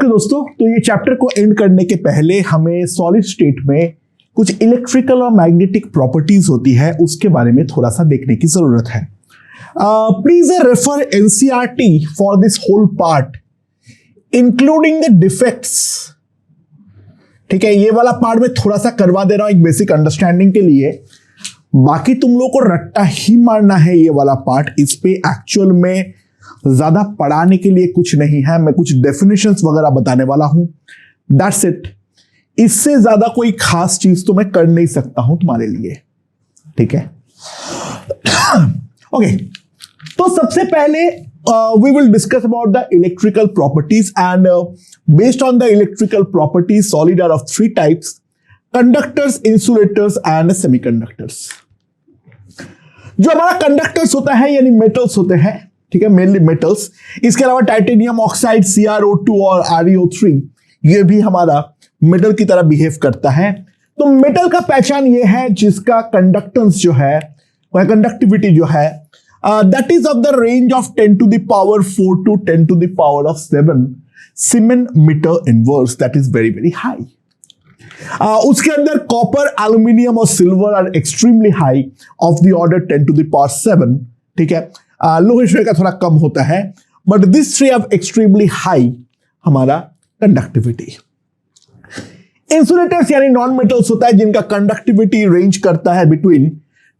Okay दोस्तों, तो ये चैप्टर को एंड करने के पहले हमें सॉलिड स्टेट में कुछ इलेक्ट्रिकल और मैग्नेटिक प्रॉपर्टीज होती है उसके बारे में थोड़ा सा देखने की जरूरत है। Please refer NCERT for this whole part including the defects. ठीक है, ये वाला पार्ट मैं थोड़ा सा करवा दे रहा हूं एक बेसिक अंडरस्टैंडिंग के लिए, बाकी तुम लोग को रट्टा ही मारना है। ये वाला पार्ट इस पे एक्चुअल में ज्यादा पढ़ाने के लिए कुछ नहीं है, मैं कुछ डेफिनेशंस वगैरह बताने वाला हूं, दैट्स इट। इससे ज्यादा कोई खास चीज तो मैं कर नहीं सकता हूं तुम्हारे लिए, ठीक है। ओके, तो सबसे पहले we will discuss about the electrical properties and based on the electrical properties solid are of three types: conductors, insulators and semiconductors। जो हमारा कंडक्टर्स होता है यानी मेटल्स होते हैं, ठीक है, मेनली मेटल्स। इसके अलावा टाइटेनियम ऑक्साइड, CrO2 और ReO3 ये भी हमारा मेटल की तरह बिहेव करता है। तो मेटल का पहचान ये है जिसका कंडक्टेंस जो है वह कंडक्टिविटी जो है that is of the range of 10 to the power 4 to 10 to the power of 7 siemens metre inverse, that is very very high। उसके अंदर कॉपर, एल्यूमिनियम और silver are extremely high of the order 10 to the power 7, ठीक है। लोहेश का थोड़ा कम होता है, but this three of extremely high हमारा कंडक्टिविटी। इंसुलेटर्स यानी नॉन मेटल्स होता है जिनका कंडक्टिविटी रेंज करता है between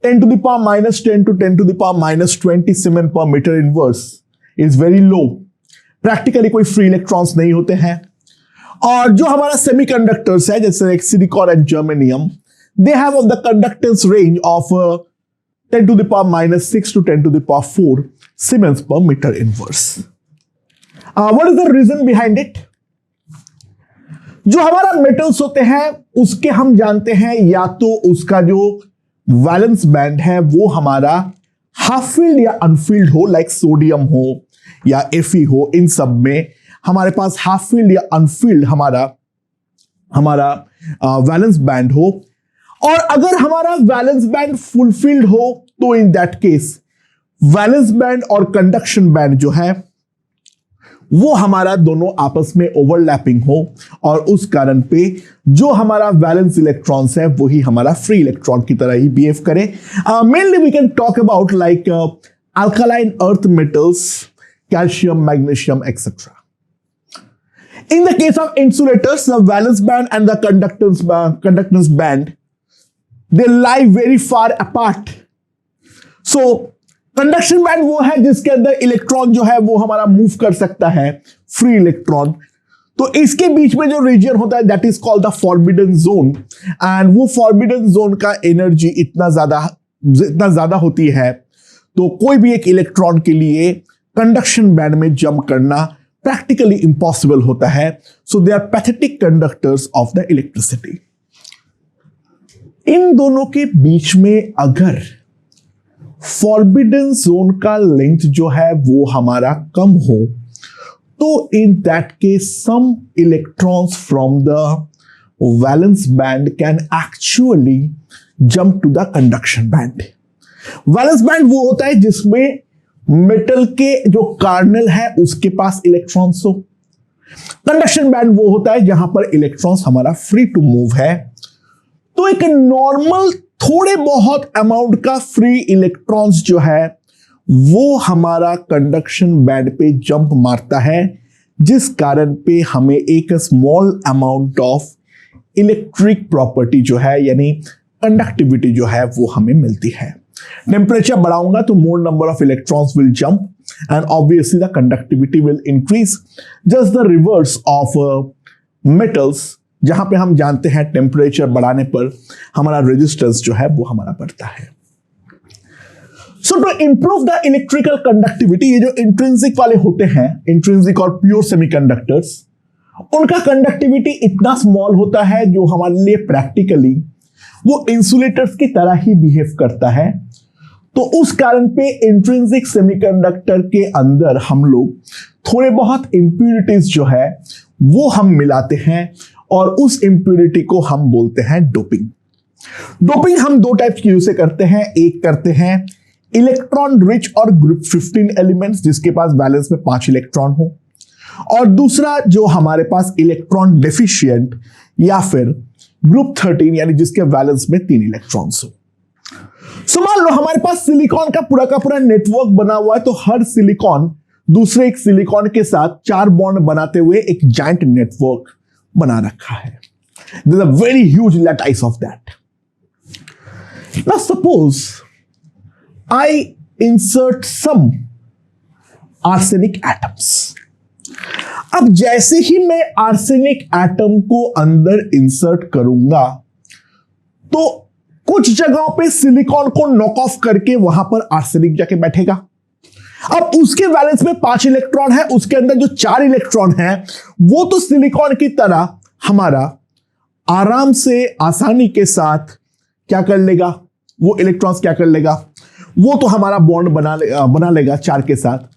10 to the power -10 to 10 to the power -20 siemens per metre inverse, is very low. Practically कोई फ्री इलेक्ट्रॉन्स नहीं होते हैं। और जो हमारा सेमीकंडक्टर्स है जैसे silicon and germanium, they have of the conductance range of 10 to the power -6 to 10 to the power 4 siemens per metre inverse. What is the reason behind it? जो हमारा मेटल्स होते हैं उसके हम जानते हैं या तो उसका जो वैलेंस बैंड है वो हमारा हाफ फील्ड या अनफील्ड हो, लाइक सोडियम हो या Fe हो, इन सब में हमारे पास हाफ फील्ड या अनफील्ड हमारा वैलेंस बैंड हो। और अगर हमारा वैलेंस बैंड फुलफिल्ड हो तो in that case valence band और कंडक्शन बैंड जो है वो हमारा दोनों आपस में ओवरलैपिंग हो और उस कारण पे जो हमारा वैलेंस इलेक्ट्रॉन्स है वही हमारा फ्री इलेक्ट्रॉन की तरह ही बिहेव करे। Mainly we can talk about like alkaline earth metals, calcium, magnesium etcetera. In the case of insulators, the valence band and the conductance band, they lie very far apart. So, conduction band वो है जिसके अंदर electron जो है वो हमारा move कर सकता है, फ्री इलेक्ट्रॉन। तो इसके बीच में जो रीजन होता है that is called the forbidden zone, and वो फॉरबिडन जोन का एनर्जी इतना ज्यादा होती है तो कोई भी एक इलेक्ट्रॉन के लिए कंडक्शन बैंड में जंप करना प्रैक्टिकली इम्पॉसिबल होता है। So they are pathetic conductors of the electricity. इन दोनों के बीच में अगर फॉरबिडन जोन का लेंथ जो है वो हमारा कम हो तो in that case some electrons from the valence band can actually jump to the conduction band. Valence band वो होता है जिसमें मेटल के जो कार्नल है उसके पास इलेक्ट्रॉन्स हो। कंडक्शन बैंड वो होता है जहां पर इलेक्ट्रॉन्स हमारा फ्री टू मूव है। तो एक नॉर्मल थोड़े बहुत अमाउंट का फ्री इलेक्ट्रॉन्स जो है वो हमारा कंडक्शन बैंड पे जंप मारता है, जिस कारण पे हमें एक small amount of electric property जो है यानी कंडक्टिविटी जो है वो हमें मिलती है। टेम्परेचर बढ़ाऊंगा तो मोर number of electrons will jump and obviously the conductivity will increase. Just the reverse of metals जहां पे हम जानते हैं टेम्परेचर बढ़ाने पर हमारा रेजिस्टेंस जो है वो हमारा बढ़ता है। So to improve the electrical conductivity, ये जो इंट्रिंसिक वाले होते हैं, इंट्रिंसिक और प्योर सेमीकंडक्टर्स, उनका कंडक्टिविटी इतना स्मॉल होता है जो हमारे लिए प्रैक्टिकली वो इंसुलेटर्स की तरह ही बिहेव करता है। तो उस कारण पे इंट्रिंसिक सेमीकंडक्टर के अंदर हम लोग थोड़े बहुत इंप्यूरिटीज जो है वो हम मिलाते हैं और उस इंप्यूरिटी को हम बोलते हैं डोपिंग। डोपिंग हम दो टाइप की यूज से करते हैं। एक करते हैं इलेक्ट्रॉन रिच और ग्रुप 15 एलिमेंट्स जिसके पास बैलेंस में 5 इलेक्ट्रॉन हो, और दूसरा जो हमारे पास इलेक्ट्रॉन डेफिशिएंट या फिर ग्रुप 13 यानी जिसके वैलेंस में 3 इलेक्ट्रॉन्स हो। सो मान लो हमारे पास सिलिकॉन का पूरा नेटवर्क बना हुआ है, तो हर सिलिकॉन दूसरे एक सिलिकॉन के साथ 4 बॉन्ड बनाते हुए एक जाइंट नेटवर्क बना रखा है। There's a very huge lattice of that. Now suppose I insert some arsenic atoms. अब जैसे ही मैं आर्सेनिक एटम को अंदर इंसर्ट करूंगा तो कुछ जगहों पे सिलिकॉन को नॉक ऑफ करके वहां पर आर्सेनिक जाके बैठेगा। अब उसके वैलेंस में 5 इलेक्ट्रॉन है, उसके अंदर जो 4 इलेक्ट्रॉन है वो तो सिलिकॉन की तरह हमारा आराम से आसानी के साथ क्या कर लेगा, वो इलेक्ट्रॉन्स क्या कर लेगा, वो तो हमारा बॉन्ड बना लेगा 4 के साथ।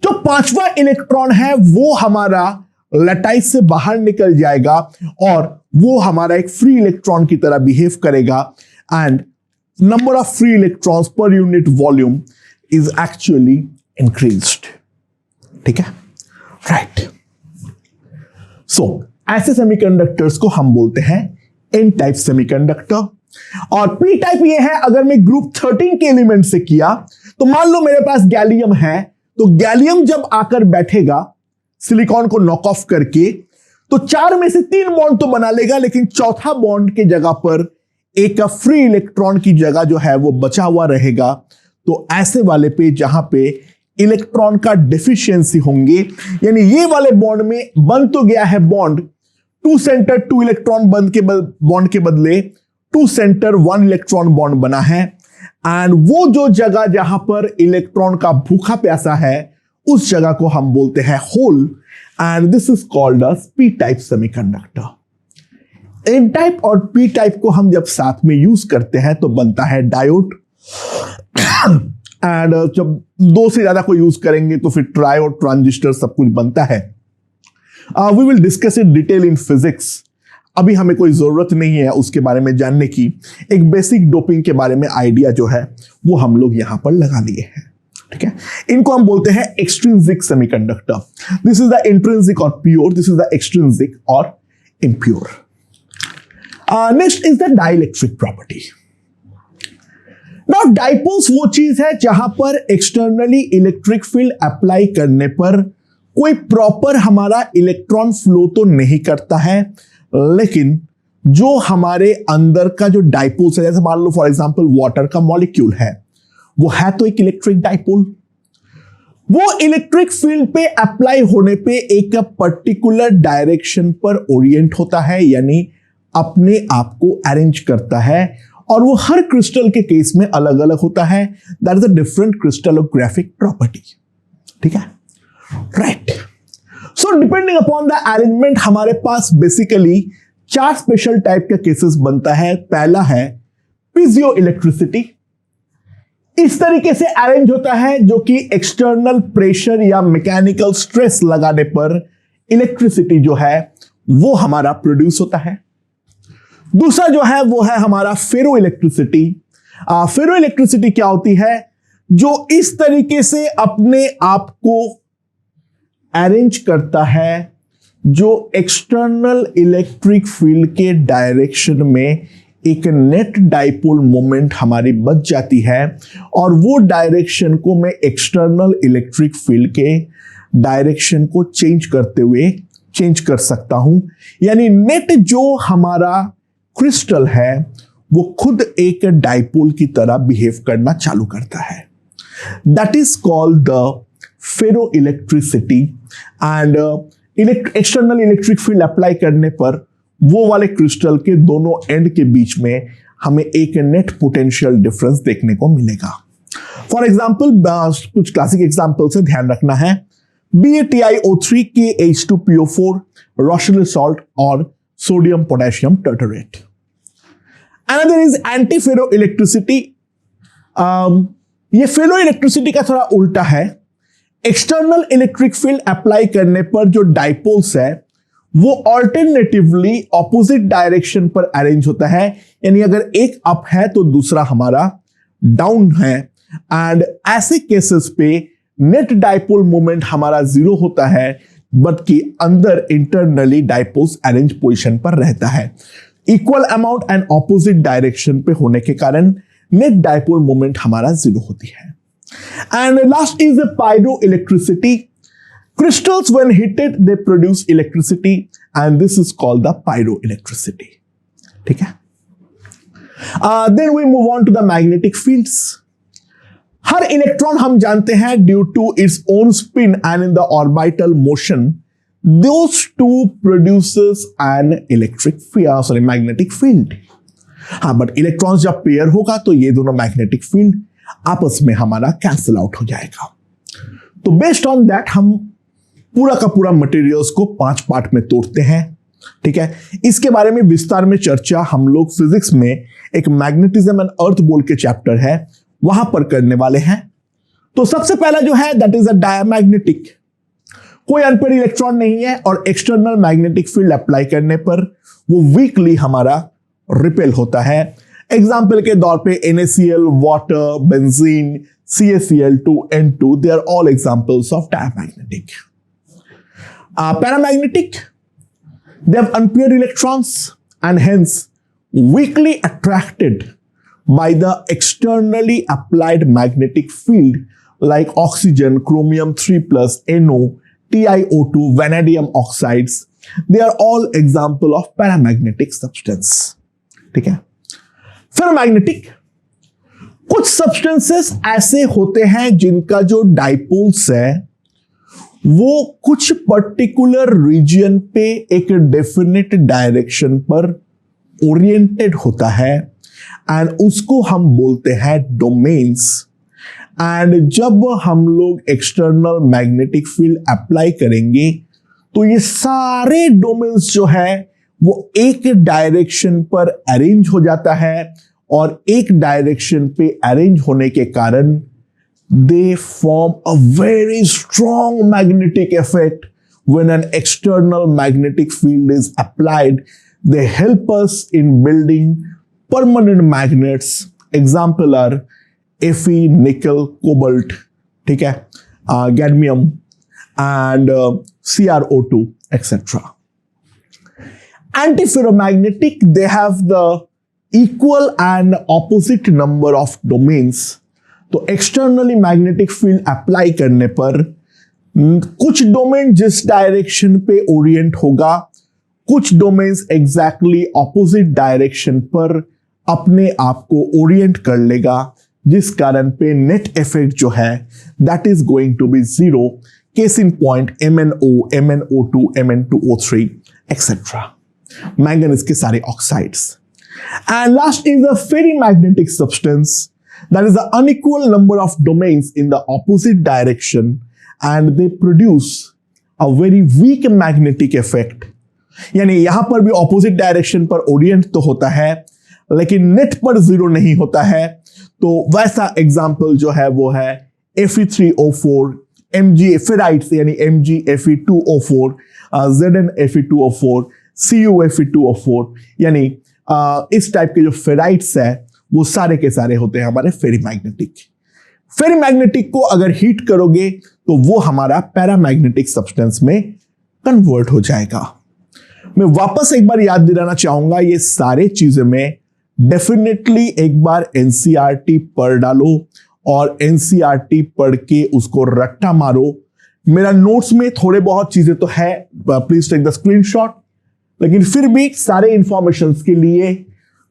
जो 5वां इलेक्ट्रॉन है वो हमारा लैटाइस से बाहर निकल जाएगा और वो हमारा एक फ्री इलेक्ट्रॉन की तरह बिहेव करेगा and number of free electrons per unit volume is actually increased. ठीक है, राइट। सो ऐसे सेमीकंडक्टर्स को हम बोलते हैं एन टाइप सेमीकंडक्टर। और पी टाइप ये है, अगर मैं ग्रुप 13 के एलिमेंट से किया तो मान लो मेरे पास गैलियम है, तो गैलियम जब आकर बैठेगा सिलिकॉन को नॉक ऑफ करके तो 4 में से 3 बॉन्ड तो बना लेगा, लेकिन चौथा बॉन्ड के जगह पर एक फ्री इलेक्ट्रॉन की जगह जो है वो बचा हुआ रहेगा। तो ऐसे वाले पे जहां पे इलेक्ट्रॉन का डेफिशिएंसी होंगे, यानी ये वाले बॉन्ड में बन तो गया है बॉन्ड 2 सेंटर 2 इलेक्ट्रॉन बॉन्ड के बदले 2 सेंटर 1 इलेक्ट्रॉन बॉन्ड बना है, एंड वो जो जगह जहां पर इलेक्ट्रॉन का भूखा प्यासा है उस जगह को हम बोलते हैं hole, and this is called a P type semiconductor. N type और पी टाइप को हम जब साथ में यूज करते हैं तो बनता है डायोड, एंड जब 2 से ज्यादा को यूज करेंगे तो फिर ट्रायोड, ट्रांजिस्टर सब कुछ बनता है। We will discuss it detail in physics. अभी हमें कोई जरूरत नहीं है उसके बारे में जानने की, एक बेसिक डोपिंग के बारे में आइडिया जो है वो हम लोग यहां पर लगा लिए हैं। ठीक है, इनको हम बोलते हैं extrinsic semiconductor. This is the intrinsic और pure, this is the extrinsic और impure. Next is the dielectric property. Now dipoles वो चीज है जहां पर एक्सटर्नली इलेक्ट्रिक फील्ड अप्लाई करने पर कोई प्रॉपर हमारा इलेक्ट्रॉन फ्लो तो नहीं करता है, लेकिन जो हमारे अंदर का जो डाइपोल्स है, जैसे मान लो फॉर एग्जांपल वाटर का मॉलिक्यूल है, वो है तो एक इलेक्ट्रिक डाइपोल। वो इलेक्ट्रिक फील्ड पे अप्लाई होने पे एक पर्टिकुलर डायरेक्शन पर ओरिएंट होता है, यानी अपने आप को अरेंज करता है, और वो हर क्रिस्टल के केस में अलग अलग होता है। That is a different crystallographic property. ठीक है, right. So depending upon the arrangement हमारे पास बेसिकली 4 स्पेशल टाइप के केसेस बनता है। पहला है पीजियो इलेक्ट्रिसिटी। इस तरीके से अरेंज होता है जो कि एक्सटर्नल प्रेशर या मैकेनिकल स्ट्रेस लगाने पर इलेक्ट्रिसिटी जो है वो हमारा प्रोड्यूस होता है। दूसरा जो है वो है हमारा फेरो इलेक्ट्रिसिटी। फेरो इलेक्ट्रिसिटी क्या होती है, जो इस तरीके से अपने आप को अरेंज करता है जो एक्सटर्नल इलेक्ट्रिक फील्ड के डायरेक्शन में एक नेट डाइपोल मोमेंट हमारी बच जाती है, और वो डायरेक्शन को मैं एक्सटर्नल इलेक्ट्रिक फील्ड के डायरेक्शन को चेंज करते हुए चेंज कर सकता हूं। यानी नेट जो हमारा क्रिस्टल है वो खुद एक डाइपोल की तरह बिहेव करना चालू करता है। That is called the ferroelectricity. And external electric field apply करने पर वो वाले क्रिस्टल के दोनों एंड के बीच में हमें एक नेट पोटेंशियल डिफरेंस देखने को मिलेगा। फॉर एग्जाम्पल कुछ क्लासिक एग्जाम्पल से ध्यान रखना है। BaTiO3 KH2PO4 रोशेल सॉल्ट और sodium potassium tartrate. Another is anti ferroelectricity. ये फेरो इलेक्ट्रिसिटी का थोड़ा उल्टा है। एक्सटर्नल इलेक्ट्रिक फील्ड अप्लाई करने पर जो डाइपोल्स है वो ऑल्टरनेटिवली ऑपोजिट डायरेक्शन पर अरेंज होता है, यानी अगर एक अप है तो दूसरा हमारा डाउन है, एंड ऐसे केसेस पे नेट डाइपोल मोमेंट हमारा 0 होता है, बल्कि अंदर इंटरनली डाइपोल्स अरेंज पोजीशन पर रहता है। Equal amount and opposite direction पे होने के कारण नेट डाइपोल मोमेंट हमारा जीरो होती है। And last is the pyroelectricity. Crystals when heated they produce electricity and this is called the pyroelectricity. ठीक है। Then we move on to the magnetic fields. हर electron हम जानते हैं due to its own spin and in the orbital motion those two produces an magnetic field. हाँ, but electrons जब pair होगा तो ये दोनों मैग्नेटिक फील्ड आपस में हमारा कैंसिल आउट हो जाएगा। तो बेस्ड ऑन दैट हम पूरा का पूरा मटेरियल्स को 5 पार्ट में तोड़ते हैं। ठीक है। इसके बारे में विस्तार में चर्चा हम लोग फिजिक्स में एक मैग्नेटिज्म एंड अर्थ बोल के चैप्टर है वहां पर करने वाले हैं। तो सबसे पहला जो है दैट इज अ डायमैग्नेटिक। कोई अनपेड इलेक्ट्रॉन नहीं है और एक्सटर्नल मैग्नेटिक फील्ड अप्लाई करने पर वो वीकली हमारा रिपेल होता है। एग्जाम्पल के तौर पे NaCl, water, benzene, CaCl2, N2, they are all examples of diamagnetic. Paramagnetic, they have unpaired electrons and hence weakly attracted by the externally applied magnetic field like oxygen, chromium 3+, NO, TiO2, vanadium oxides. They are all example of paramagnetic substance. ठीक है। Ferromagnetic, कुछ substances ऐसे होते हैं जिनका जो dipoles है वो कुछ पर्टिकुलर रीजन पे एक डेफिनेट डायरेक्शन पर ओरिएंटेड होता है एंड उसको हम बोलते हैं डोमेन्स। एंड जब हम लोग एक्सटर्नल मैग्नेटिक फील्ड अप्लाई करेंगे तो ये सारे डोमेन्स जो है वो एक डायरेक्शन पर अरेंज हो जाता है और एक डायरेक्शन पे अरेंज होने के कारण they form a very strong magnetic effect when an external magnetic field is applied. They help us in building permanent magnets. Example are Fe, nickel, cobalt, ठीक है, cadmium and CrO2, etc. Antiferromagnetic, they have the equal and opposite number of domains. तो externally magnetic field apply करने पर कुछ domain जिस direction पे Orient होगा, कुछ डोमेन्स एग्जैक्टली ऑपोजिट डायरेक्शन पर अपने आप को ओरिएंट कर लेगा, जिस कारण पे नेट इफेक्ट जो है that is going to be zero. Case in point MnO, MnO2, Mn2O3 et cetera, manganese के सारे oxides. And last is a ferrimagnetic substance that is the unequal number of domains in the opposite direction and they produce a very weak magnetic effect. यानी यहां पर भी opposite direction पर Orient तो होता है लेकिन नेट पर जीरो नहीं होता है। तो वैसा एग्जाम्पल जो है वो है Fe3O4, Mg फेराइट्स यानी MgFe2O4, ZnFe2O4, CuFe2O4, यानी इस टाइप के जो फेराइट्स है वो सारे के सारे होते हैं हमारे फेरीमैग्नेटिक। फेरीमैग्नेटिक को अगर हीट करोगे तो वो हमारा पैरामैग्नेटिक सब्सटेंस में कन्वर्ट हो जाएगा। मैं वापस एक बार याद दिलाना चाहूंगा, ये सारे चीजें में डेफिनेटली एक बार एनसीईआरटी पढ़ डालो और एनसीईआरटी पढ़ के उसको रट्टा मारो। मेरा नोट्स में थोड़े बहुत चीजें तो है, प्लीज टेक द स्क्रीनशॉट, लेकिन फिर भी सारे इंफॉर्मेशन के लिए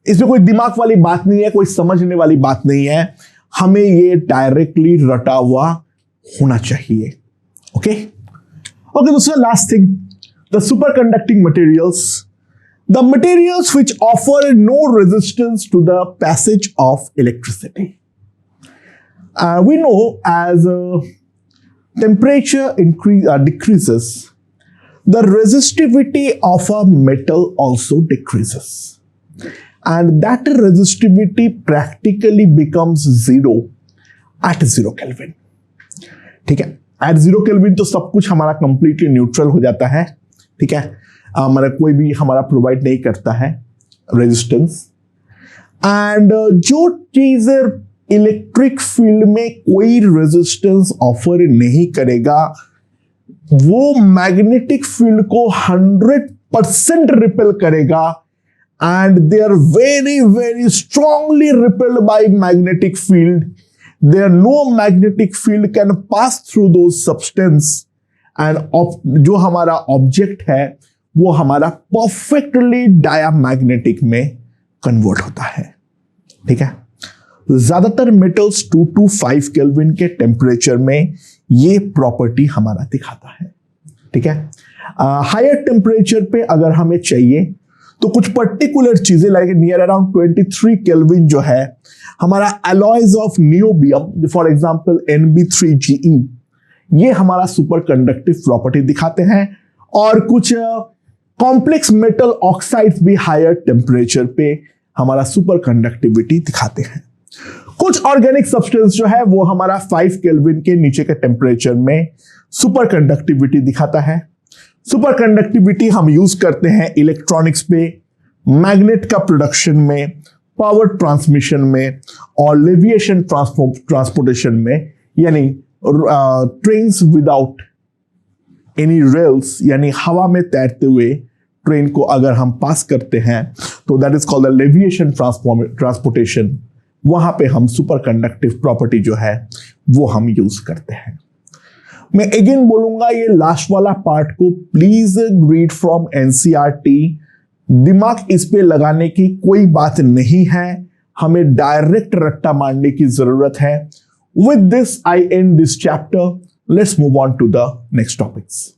इसमें कोई दिमाग वाली बात नहीं है, कोई समझने वाली बात नहीं है, हमें ये डायरेक्टली रटा हुआ होना चाहिए। ओके ओके दूसरा last thing, the superconducting materials, the materials which offer no resistance to the passage of electricity. We know as temperature decreases, the resistivity of a metal also decreases, and that resistivity practically becomes zero at 0 Kelvin. ठीक है, at 0 Kelvin तो सब कुछ हमारा completely neutral हो जाता है। ठीक है, हमारा कोई भी हमारा प्रोवाइड नहीं करता है रेजिस्टेंस। एंड जो चीज इलेक्ट्रिक फील्ड में कोई रेजिस्टेंस ऑफर नहीं करेगा वो मैग्नेटिक फील्ड को 100% रिपेल करेगा and they are very very strongly repelled by magnetic field. There no magnetic field can pass through those substance and जो हमारा ऑब्जेक्ट है वो हमारा परफेक्टली डायामैग्नेटिक में कन्वर्ट होता है। ठीक है, ज्यादातर मेटल्स 2 to 5 केल्विन के टेम्परेचर में ये प्रॉपर्टी हमारा दिखाता है। ठीक है, हायर टेम्परेचर पे अगर हमें चाहिए तो कुछ पर्टिकुलर चीजें लाइक नियर अराउंड 23 केल्विन जो है हमारा alloys of niobium for example Nb3Ge ये हमारा सुपर कंडक्टिव प्रॉपर्टी दिखाते हैं, और कुछ कॉम्प्लेक्स मेटल ऑक्साइड्स भी हायर टेम्परेचर पे हमारा सुपर कंडक्टिविटी दिखाते हैं। कुछ ऑर्गेनिक सब्सटेंस जो है वो हमारा 5 केल्विन के नीचे के टेम्परेचर में सुपर कंडक्टिविटी दिखाता है। सुपर कंडक्टिविटी हम यूज करते हैं इलेक्ट्रॉनिक्स पे, मैग्नेट का प्रोडक्शन में, पावर ट्रांसमिशन में और लेविएशन ट्रांसपोर्टेशन में, यानी ट्रेन्स विदाउट एनी रेल्स, यानी हवा में तैरते हुए ट्रेन को अगर हम पास करते हैं तो that is called the levitation transportation. वहां पे हम सुपर कंडक्टिव प्रॉपर्टी जो है वो हम यूज करते हैं। मैं अगेन बोलूंगा ये लास्ट वाला पार्ट को प्लीज रीड फ्रॉम एनसीईआरटी। दिमाग इस पे लगाने की कोई बात नहीं है, हमें डायरेक्ट रट्टा मारने की जरूरत है। With this I end this chapter. Let's move on to the next topics.